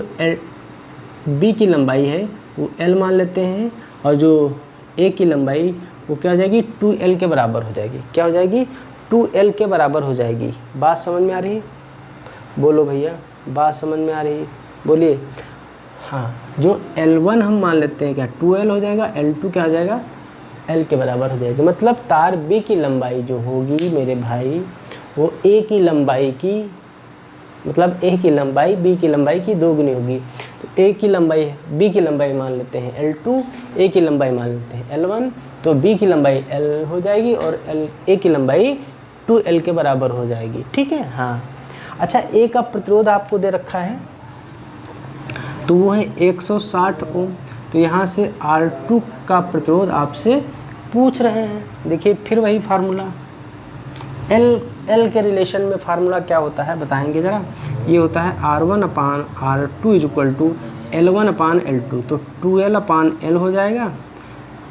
B की लंबाई है वो L मान लेते हैं, और जो A की लंबाई वो क्या हो जाएगी, 2L के बराबर हो जाएगी। क्या हो जाएगी, 2L के बराबर हो जाएगी। बात समझ में आ रही है? बोलो भैया, बात समझ में आ रही है? बोलिए। हाँ, जो L1 हम मान लेते हैं क्या 2L हो जाएगा, L2 क्या हो जाएगा, L के बराबर हो जाएगी। मतलब तार B की लंबाई जो होगी मेरे भाई वो A की लंबाई की, मतलब A की लंबाई B की लंबाई की 2 गुनी होगी। तो A की लंबाई B की लंबाई मान लेते हैं L2, A की लंबाई मान लेते हैं L1, तो B की लंबाई L हो जाएगी और A की लंबाई 2L के बराबर हो जाएगी। ठीक है, हाँ। अच्छा, A का प्रतिरोध आपको दे रखा है तो वो है 160 ओम। तो यहाँ से R2 का प्रतिरोध आपसे पूछ रहे हैं। देखिए फिर वही फार्मूला, L के रिलेशन में फार्मूला क्या होता है बताएंगे ज़रा। ये होता है R1/R2 = L1/L2, तो 2L/L हो जाएगा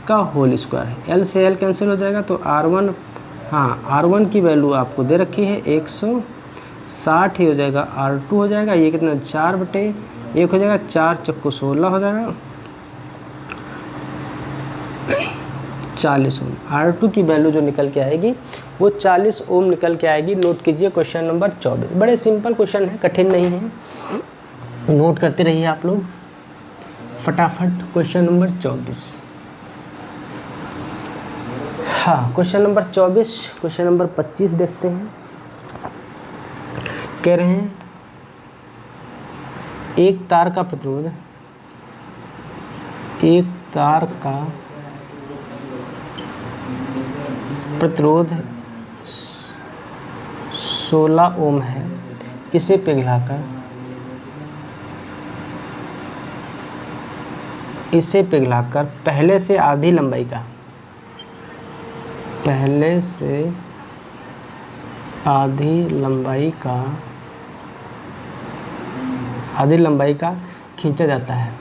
का होल स्क्वायर। L से L कैंसिल हो जाएगा, तो R1 की वैल्यू आपको दे रखी है 60 ही हो जाएगा, R2 हो जाएगा। ये कितना 4/1 हो जाएगा, 4 चक्को 16 हो जाएगा, 40 ओम। R2 की वैल्यू जो निकल के आएगी वो 40 ओम निकल के आएगी। नोट कीजिए क्वेश्चन नंबर 24। बड़े सिंपल क्वेश्चन है, कठिन नहीं है, नोट करते रहिए आप लोग फटाफट। क्वेश्चन नंबर 24, हाँ क्वेश्चन नंबर 24। क्वेश्चन नंबर 25 देखते हैं। कह रहे हैं एक तार का प्रतिरोध, एक तार का प्रतिरोध 16 ओम है, इसे पिघलाकर पहले से आधी लंबाई का, आधी लंबाई का खींचा जाता है।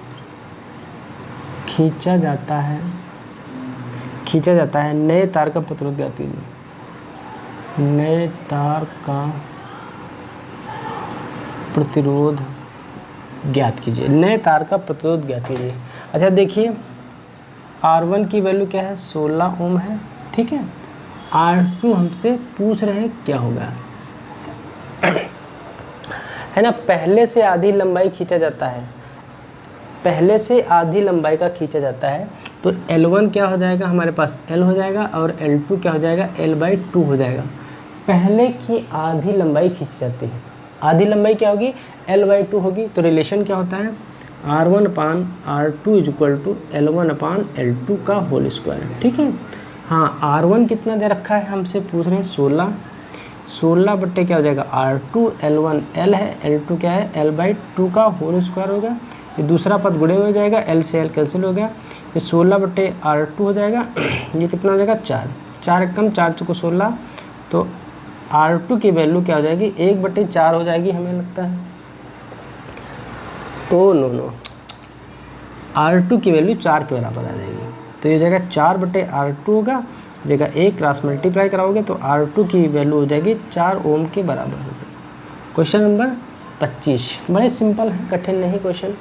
नए तार का प्रतिरोध ज्ञात कीजिए। नए तार का प्रतिरोध ज्ञात कीजिए। अच्छा देखिए, R1 की वैल्यू क्या है, 16 ओम है, ठीक है। R2 हमसे पूछ रहे हैं क्या होगा, है ना। पहले से आधी लंबाई खींचा जाता है, तो L1 क्या हो जाएगा हमारे पास, L हो जाएगा, और L2 क्या हो जाएगा, L/2 हो जाएगा। पहले की आधी लंबाई खींची जाती है, आधी लंबाई क्या होगी, L/2 होगी। तो रिलेशन क्या होता है, R1/R2 = L1/L2 का होल स्क्वायर, ठीक है। हाँ, R1 कितना दे रखा है, हमसे पूछ रहे हैं 16 बट्टे क्या हो जाएगा, R2, L1 L है, L2 क्या है, L/2 का होल स्क्वायर होगा। ये दूसरा पद गुणे में हो जाएगा, L से L कैंसिल हो गया, ये 16/R2 हो जाएगा। ये कितना हो जाएगा, 4 एकम 4 चौको 16, तो R2 की वैल्यू क्या हो जाएगी, 1/4 हो जाएगी हमें लगता है। ओ नो, R2 की वैल्यू 4 के बराबर आ जाएगी, तो ये जाएगा 4/R2 होगा, जगह 1 क्रॉस मल्टीप्लाई कराओगे तो R2 की वैल्यू हो जाएगी 4 ओम के बराबर होगी। क्वेश्चन नंबर 25, बड़े सिंपल है, कठिन नहीं क्वेश्चन,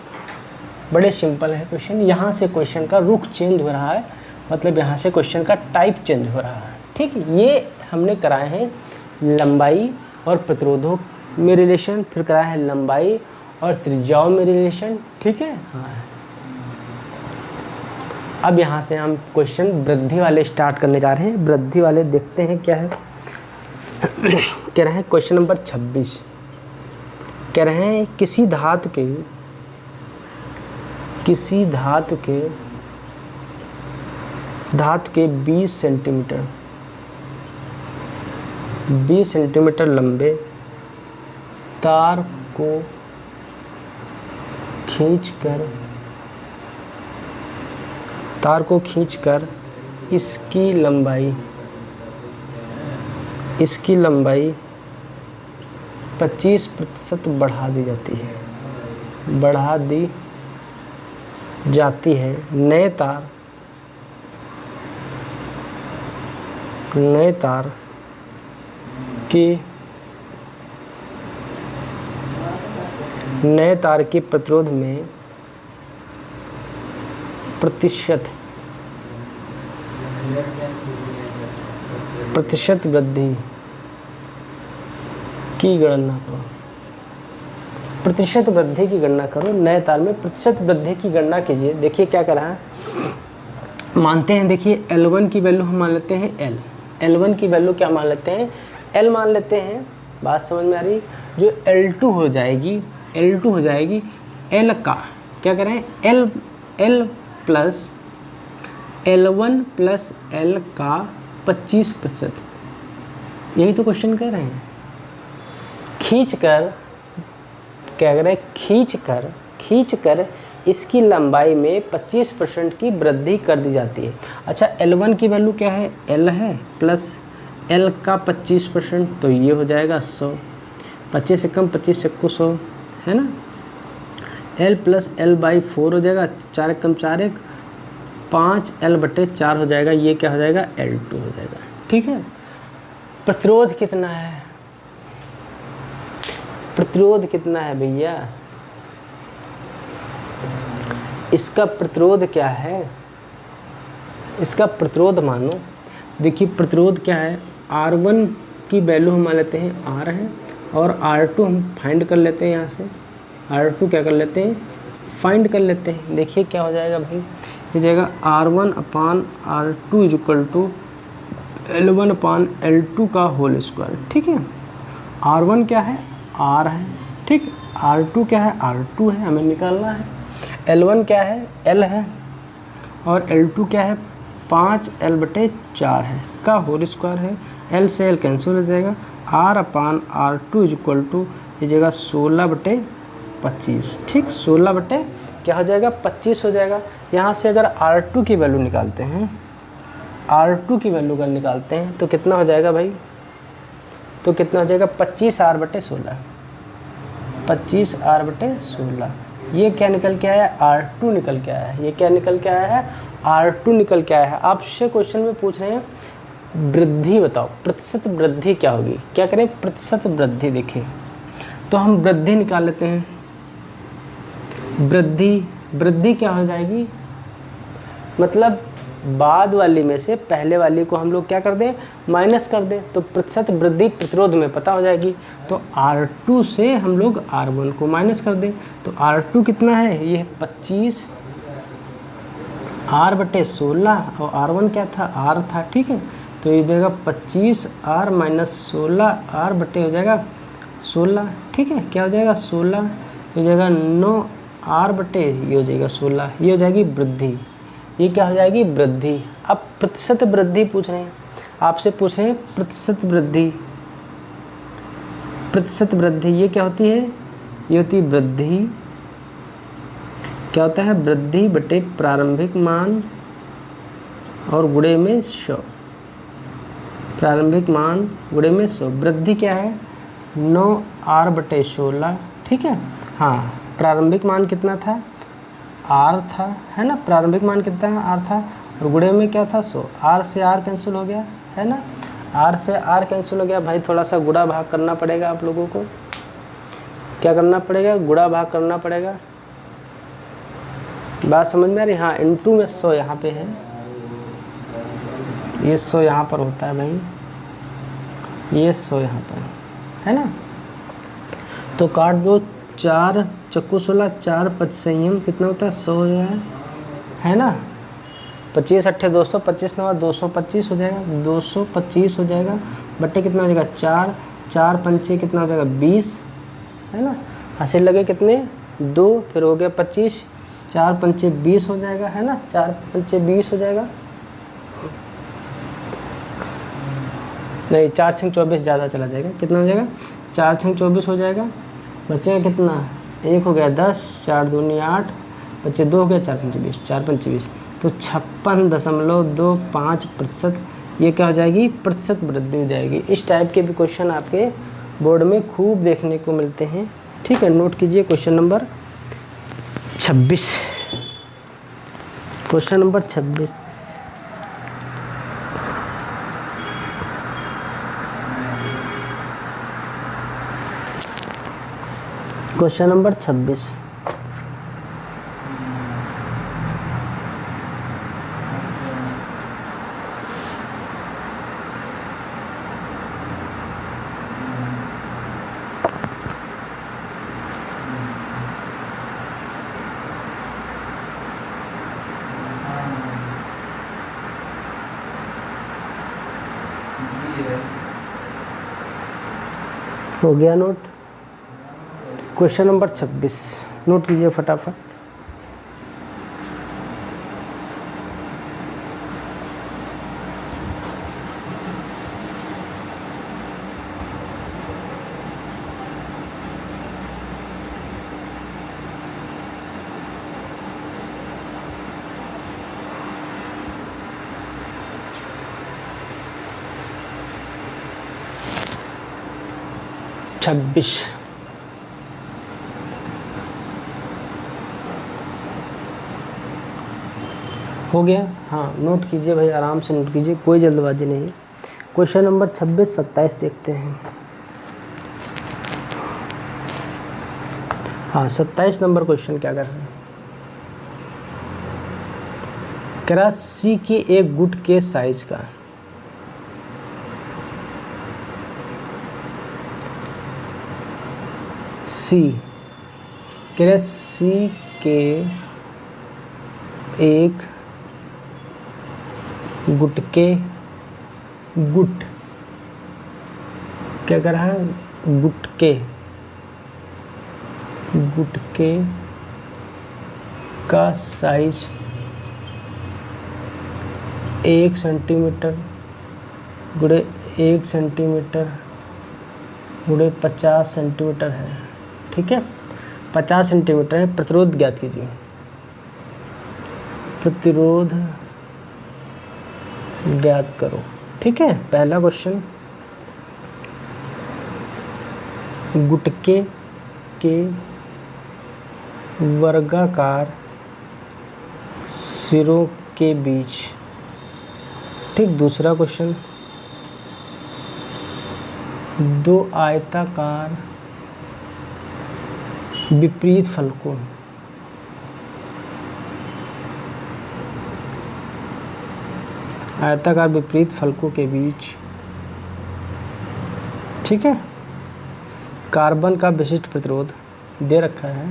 बड़े सिंपल है क्वेश्चन। यहाँ से क्वेश्चन का रुख चेंज हो रहा है, मतलब यहाँ से क्वेश्चन का टाइप चेंज हो रहा है, ठीक है। ये हमने कराए हैं लंबाई और प्रतिरोधों में रिलेशन, फिर कराया है लंबाई और त्रिज्याओं में रिलेशन, ठीक है। हाँ, अब यहाँ से हम क्वेश्चन वृद्धि वाले स्टार्ट करने जा रहे हैं। वृद्धि वाले देखते हैं क्या है। कह रहे हैं क्वेश्चन नंबर 26, कह रहे हैं किसी धातु के 20 सेंटीमीटर लंबे तार को खींचकर इसकी लंबाई 25% बढ़ा दी जाती है। नए तार के प्रतिरोध में प्रतिशत वृद्धि की गणना करो। नए तार में प्रतिशत वृद्धि की गणना कीजिए। देखिए क्या कर रहा है, मानते हैं, देखिए L1 की वैल्यू हम मान लेते हैं L, L1 की वैल्यू क्या मान लेते हैं, L मान लेते हैं। बात समझ में आ रही। जो L2 हो जाएगी L का क्या करें, L plus L1 plus L का 25%, यही तो क्वेश्चन कह रहे हैं। खींचकर इसकी लंबाई में 25% की वृद्धि कर दी जाती है। अच्छा, L1 की वैल्यू क्या है, L है, प्लस L का 25%, तो ये हो जाएगा 100, 25 से कम 25 से 100 है ना। L प्लस L/4 हो जाएगा, 4 कम 4 1, 5L/4 हो जाएगा। ये क्या हो जाएगा, L2 हो जाएगा, ठीक है। प्रतिरोध कितना है, प्रतिरोध कितना है भैया, इसका प्रतिरोध क्या है, इसका प्रतिरोध मानो। देखिए प्रतिरोध क्या है, R1 की वैल्यू हम मान लेते हैं R है, और R2 हम फाइंड कर लेते हैं, यहाँ से R2 क्या कर लेते हैं, फाइंड कर लेते हैं। देखिए क्या हो जाएगा भाई, हो जाएगा R1/R2 इक्वल टू L1/L2 का होल स्क्वायर। ठीक है, R1 क्या है, R है, ठीक, R2 क्या है, R2 है, हमें निकालना है। L1 क्या है, L है, और L2 क्या है, 5L/4 है का होल स्क्वायर है। L से L कैंसिल हो जाएगा, R/R2 इक्वल टू ये जगह 16/25। ठीक, 16 क्या हो जाएगा, 25 हो जाएगा। यहाँ से अगर R2 की वैल्यू निकालते हैं, R2 की वैल्यू अगर निकालते हैं तो कितना हो जाएगा भाई, तो कितना हो जाएगा 25R/16, 25R/16। ये क्या निकल के आया, R2 निकल के आया है। ये क्या निकल के आया है, R2 निकल के आया है। आपसे क्वेश्चन में पूछ रहे हैं वृद्धि बताओ, प्रतिशत वृद्धि क्या होगी, क्या करें, प्रतिशत वृद्धि। देखिए तो हम वृद्धि निकाल लेते हैं, वृद्धि क्या हो जाएगी, मतलब बाद वाली में से पहले वाली को हम लोग क्या कर दें, माइनस कर दें, तो प्रतिशत वृद्धि प्रतिरोध में पता हो जाएगी। तो R2 से हम लोग R1 को माइनस कर दें, तो R2 कितना है, ये 25 R/16, और R1 क्या था, R था। ठीक है, तो ये जाएगा 25R - 16R हो जाएगा 16। ठीक है, क्या हो जाएगा 16, ये हो जाएगा 9R/, ये हो जाएगा 16, ये हो जाएगी वृद्धि। ये क्या हो जाएगी, वृद्धि। अब प्रतिशत वृद्धि पूछ रहे हैं, आपसे पूछ रहे हैं प्रतिशत वृद्धि, प्रतिशत वृद्धि ये क्या होती है, ये होती है वृद्धि, क्या होता है, वृद्धि बटे प्रारंभिक मान और गुणे में 100, प्रारंभिक मान गुणे में 100। वृद्धि क्या है, 9R/16। ठीक है, हाँ, प्रारंभिक मान कितना था, R था, है ना, प्रारंभिक मान कितना है, R था, और गुणे में क्या था 100। R से R कैंसिल हो गया, है ना, R से R कैंसिल हो गया। भाई थोड़ा सा गुणा भाग करना पड़ेगा आप लोगों को, क्या करना पड़ेगा, गुणा भाग करना पड़ेगा। बात समझ में आ रही, हाँ, इनटू में 100 यहाँ पे है, ये 100 यहाँ पर होता है भाई, ये 100 यहाँ पर है ना। तो काट दो, 4 चक्कू 16, 4 5 संयम कितना होता है, 100 हो जाएगा, है ना। 25 8 200, 25 9 225 हो जाएगा, 225 हो जाएगा, बट्टे कितना हो जाएगा 4, 4 पंचे कितना हो जाएगा 20, है ना। हासिल लगे कितने 2, फिर हो गया 25, 4 पंचे 20 हो जाएगा, है ना, 4 पंचे 20 हो जाएगा, नहीं 4 6 24 ज़्यादा चला जाएगा, कितना हो जाएगा 4 6 24 हो जाएगा। बचेगा कितना, 1 हो गया 10, 4 दूनी 8, बच्चे 2 हो गया, 4 पंचे 20, 4 पंचे 20, तो 56.25%। ये क्या हो जाएगी, प्रतिशत वृद्धि हो जाएगी। इस टाइप के भी क्वेश्चन आपके बोर्ड में खूब देखने को मिलते हैं। ठीक है, नोट कीजिए question number 26, question number 26। Question number 26, हो गया नोट। क्वेश्चन नंबर 26 नोट कीजिए फटाफट। छब्बीस हो गया, हाँ नोट कीजिए भाई, आराम से नोट कीजिए, कोई जल्दबाजी नहीं। क्वेश्चन नंबर 26 27 देखते हैं। हाँ 27 नंबर क्वेश्चन क्या कर रहे हैं। कह रहा सी के एक गुट के साइज का सी, कह रहा सी के एक गुटके गुट क्या कर रहा है, गुटके का साइज 1 सेंटीमीटर गुणे 1 सेंटीमीटर गुणे 50 सेंटीमीटर है। ठीक है, 50 सेंटीमीटर है। प्रतिरोध ज्ञात कीजिए। प्रतिरोध ज्ञात करो। ठीक है, पहला क्वेश्चन, गुटके के वर्गाकार सिरों के बीच। ठीक, दूसरा क्वेश्चन, दो आयताकार विपरीत फलकों के बीच। ठीक है, कार्बन का विशिष्ट प्रतिरोध दे रखा है।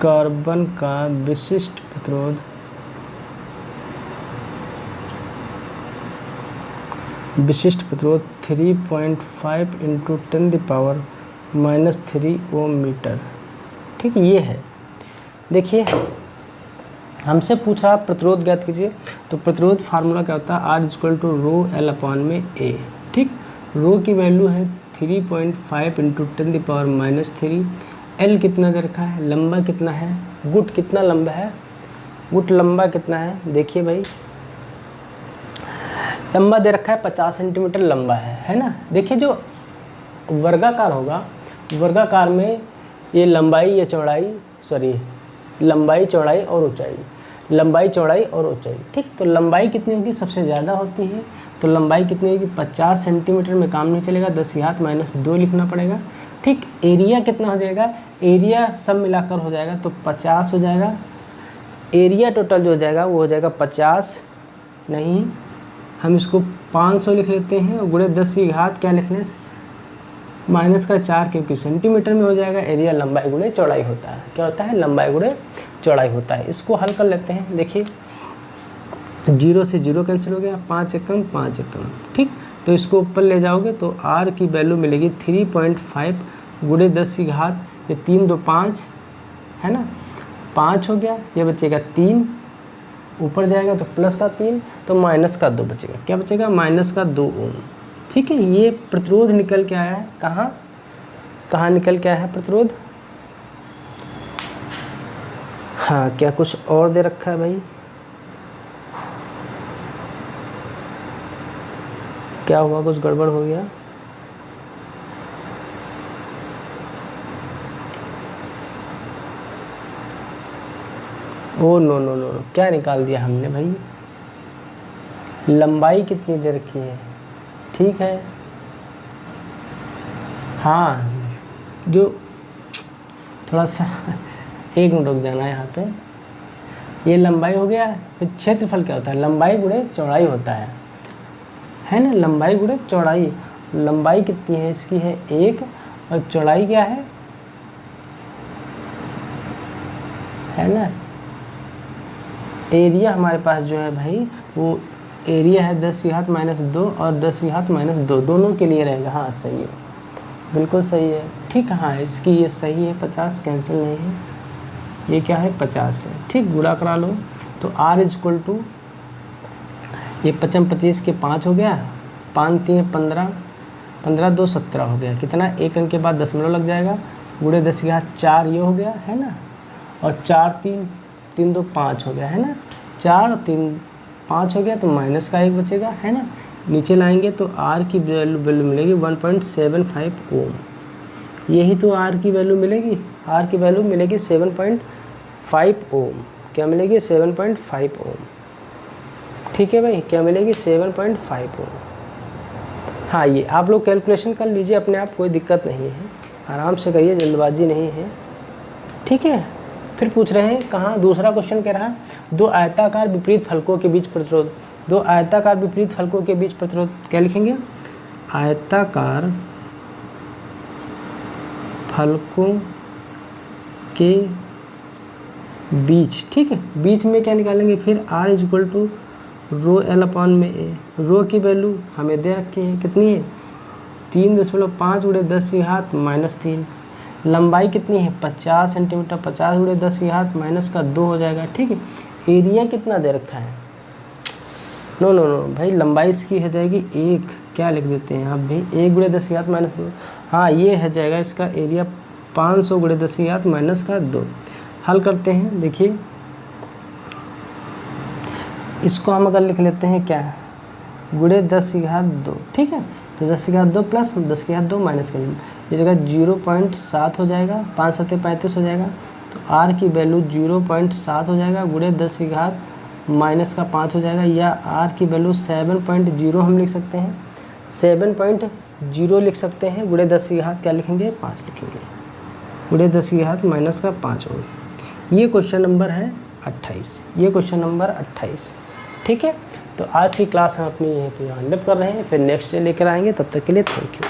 कार्बन का विशिष्ट प्रतिरोध 3.5 × 10⁻³ ओम मीटर। ठीक, ये है। देखिए हमसे पूछ रहा प्रतिरोध ज्ञात कीजिए, तो प्रतिरोध फार्मूला क्या होता है, R = ρL/A। ठीक, रो की वैल्यू है 3.5 × 10⁻³ L कितना दे रखा है, लंबा कितना है, गुट कितना लंबा है, गुट लंबा कितना है, देखिए भाई लंबा दे रखा है 50 सेंटीमीटर लंबा है ना। देखिए जो वर्गाकार होगा, वर्गाकार में ये लंबाई या चौड़ाई, लंबाई चौड़ाई और ऊंचाई, लंबाई चौड़ाई और ऊंचाई। ठीक, तो लंबाई कितनी होगी, सबसे ज़्यादा होती है, तो लंबाई कितनी होगी 50 सेंटीमीटर में काम नहीं चलेगा, 10⁻² लिखना पड़ेगा। ठीक, एरिया कितना हो जाएगा, एरिया सब मिलाकर हो जाएगा तो 50 हो जाएगा। एरिया टोटल जो हो जाएगा वो हो जाएगा 50 नहीं, हम इसको 500 लिख लेते हैं और गुणे 10⁻⁴ क्या लिख लें, -4, क्योंकि सेंटीमीटर में हो जाएगा। एरिया लंबाई गुणे चौड़ाई होता है। क्या होता है, लंबाई गुणे चौड़ाई होता है। इसको हल कर लेते हैं। देखिए 0 से 0 कैंसिल हो गया, 5 एकम 5 एकम। ठीक, तो इसको ऊपर ले जाओगे तो R की वैल्यू मिलेगी 3.5 गुणे 10⁻, ये 3 2 5 है ना, 5 हो गया, ये बचेगा 3, ऊपर जाएगा तो +3, तो -2 बचेगा। क्या बचेगा, -2 ओम। ठीक है, ये प्रतिरोध निकल के आया है। कहाँ निकल के आया है प्रतिरोध। हाँ, क्या कुछ और दे रखा है भाई, क्या हुआ, कुछ गड़बड़ हो गया। ओ नो नो नो, क्या निकाल दिया हमने भाई, लंबाई कितनी दे रखी है। ठीक है, हाँ जो थोड़ा सा 1 मिनट रुक जाना है यहाँ पे। ये लंबाई हो गया, फिर क्षेत्रफल क्या होता है, लंबाई गुणे चौड़ाई होता है ना, लंबाई गुणे चौड़ाई। लंबाई कितनी है इसकी है 1 और चौड़ाई क्या है ना। एरिया हमारे पास जो है भाई वो एरिया है 10⁻² और 10⁻², दोनों के लिए रहेगा। हाँ सही है, बिल्कुल सही है। ठीक, हाँ इसकी ये सही है, 50 कैंसिल नहीं है, ये क्या है 50 है। ठीक, गुणा करा लो तो R = ये 55 25 के 5 हो गया, 5 3 15, 15 2 17 हो गया। कितना, 1 अंक के बाद दशमलव लग जाएगा, गुणे 10⁻4 ये हो गया है ना, और 4 3 3 2 5 हो गया है ना, 4 3 5 हो गया, तो -1 बचेगा है ना। नीचे लाएंगे तो R की वैल्यू मिलेगी 1.75 ओम। यही तो R की वैल्यू मिलेगी, R की वैल्यू मिलेगी 7.5 ओम। क्या मिलेगी, 7.5 ओम। ठीक है भाई, क्या मिलेगी, 7.5 ओम। हाँ, ये आप लोग कैलकुलेशन कर लीजिए अपने आप, कोई दिक्कत नहीं है, आराम से करिए, जल्दबाजी नहीं है। ठीक है। फिर पूछ रहे हैं कहाँ, दूसरा क्वेश्चन कह रहा है दो आयताकार विपरीत फलकों के बीच प्रतिरोध। दो आयताकार विपरीत फलकों के बीच प्रतिरोध क्या लिखेंगे, आयताकार फलकों के बीच, ठीक है। बीच में क्या निकालेंगे फिर R equal to rho L upon में A। रो की वैल्यू हमें दे रखी है, कितनी है 3.5 × 10⁻³ लंबाई कितनी है 50 सेंटीमीटर, 50 × 10⁻² हो जाएगा, ठीक है। एरिया कितना दे रखा है, नो भाई लंबाई इसकी हो जाएगी 1, क्या लिख देते हैं आप भाई 1 × 10⁻²। हाँ ये है जाएगा इसका एरिया 500 × 10⁻²। हल करते हैं, देखिए इसको हम अगर लिख लेते हैं क्या गुणे 10⁻², ठीक है। तो 10⁻² प्लस 10⁻² माइनस कर लीजिए, ये जगह 0.7 हो जाएगा, 5 × 7 = 35 हो जाएगा। तो R की वैल्यू 0.7 हो जाएगा, गुणे 10⁻⁻5 हो जाएगा, या R की वैल्यू 7.0 हम लिख सकते हैं, 7.0 लिख सकते हैं, गुणे 10⁻, क्या लिखेंगे 5 लिखेंगे, गुणे 10⁻⁻5 होगा। ये क्वेश्चन नंबर है 28, ये क्वेश्चन नंबर 28, ठीक है। तो आज की क्लास हम अपनी यहीं पे वाइंड अप कर रहे हैं, फिर नेक्स्ट डे लेकर आएंगे, तब तक के लिए थैंक यू।